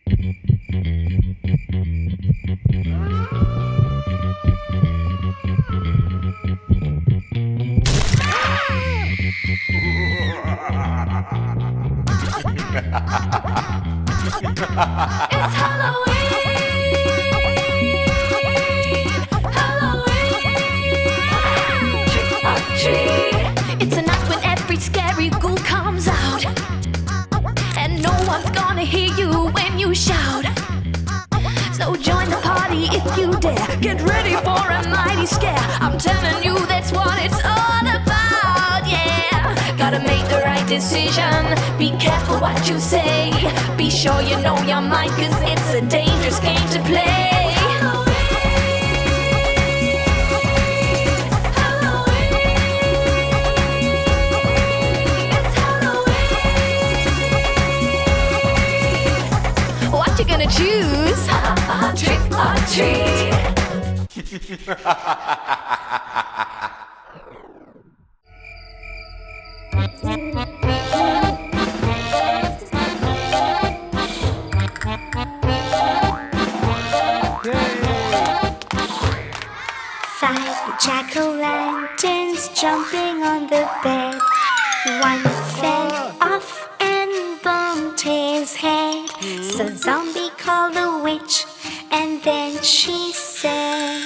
It's Halloween, trick or treat. It's a night when every scary ghoul comes out, and no one's gonna hear you when you shout. So join the party if you dare. Get ready for a mighty scare. I'm telling you that's what it's all about, yeah. Gotta make the right decision. Be careful what you say. Be sure you know your mind, 'cause it's a dangerous game to play. What you gonna choose? Trick or treat. Five jack-o'-lanterns jumping on the bed. One fell off and bumped his head. So Zombie called the witch, and then she said,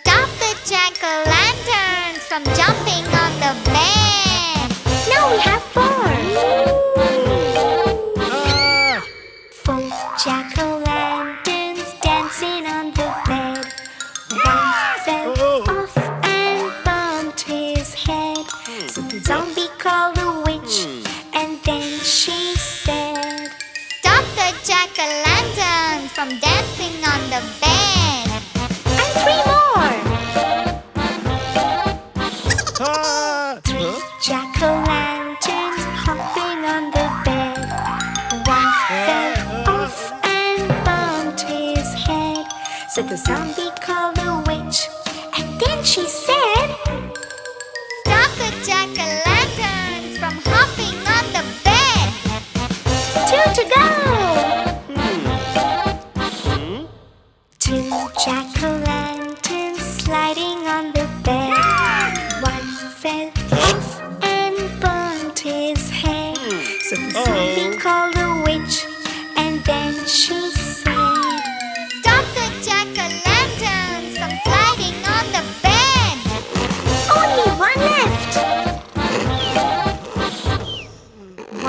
Stop the jack-o'-lanterns from jumping on the bed. now we have four. Four jack-o'-lanterns dancing on the bed. One fell off and bumped his head. So the zombie called the witch, and then she said, Stop the jack-o'-lanterns from dancing on the bed. and three more. Three jack-o'-lanterns hopping on the bed. One fell off and bumped his head. So the zombie called the witch, and then she said, Stop the jack-o'-lanterns from hopping on the bed. two to go. Two jack-o'-lanterns sliding on the bed. One fell off and bumped his head. So the zombie called the witch, and then she said, Stop the jack-o'-lanterns from sliding on the bed. only one left.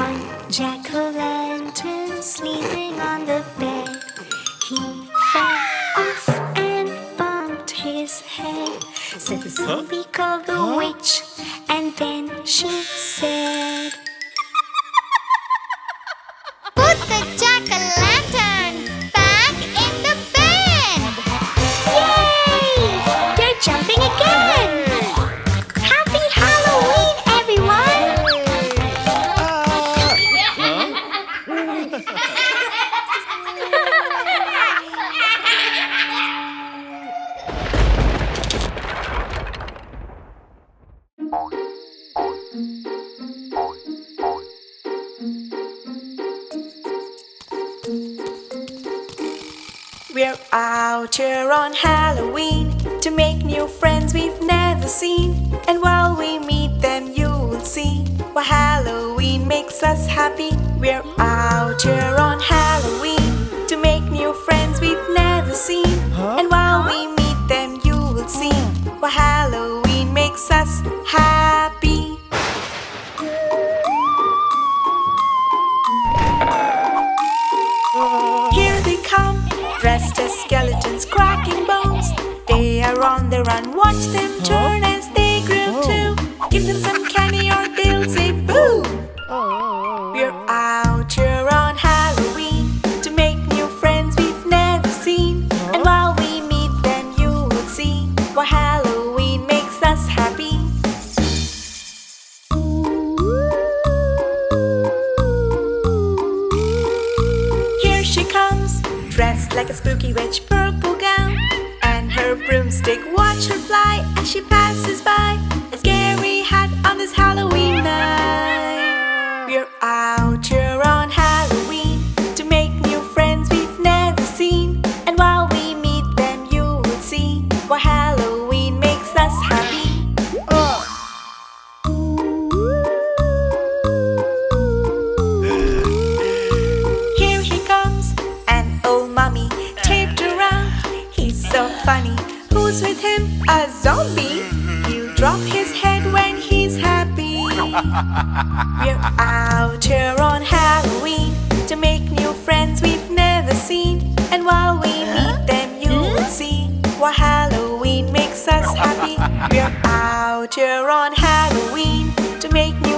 One jack-o'-lantern sleeping on the bed. He fell off and bumped his head. So the zombie called the witch, and then she said, Put the jack-o'-lanterns back in the bed. yay! They're jumping again! Happy Halloween, everyone! We're out here on Halloween to make new friends we've never seen. And while we meet them, you'll see why Halloween makes us happy. We're out here on Halloween to make new friends we've never seen. And while we meet them, you'll see why Halloween makes us happy. Here they come, dressed as skeletons, cracking bones. They are on the run, watch them turn as they groove too. Give them some candy or they'll say boo. We're out here on Halloween to make new friends we've never seen. And while we meet them, you will see why Halloween makes us happy. Here she comes, dressed like a spooky witch, purple gown, and her broomstick. Watch her fly as she passes by. A scary hat on this Halloween night. We're out here on Halloween to make new friends we've We're out here on Halloween to make new friends we've never seen. And while we meet them, you will see why Halloween makes us happy. We're out here on Halloween to make new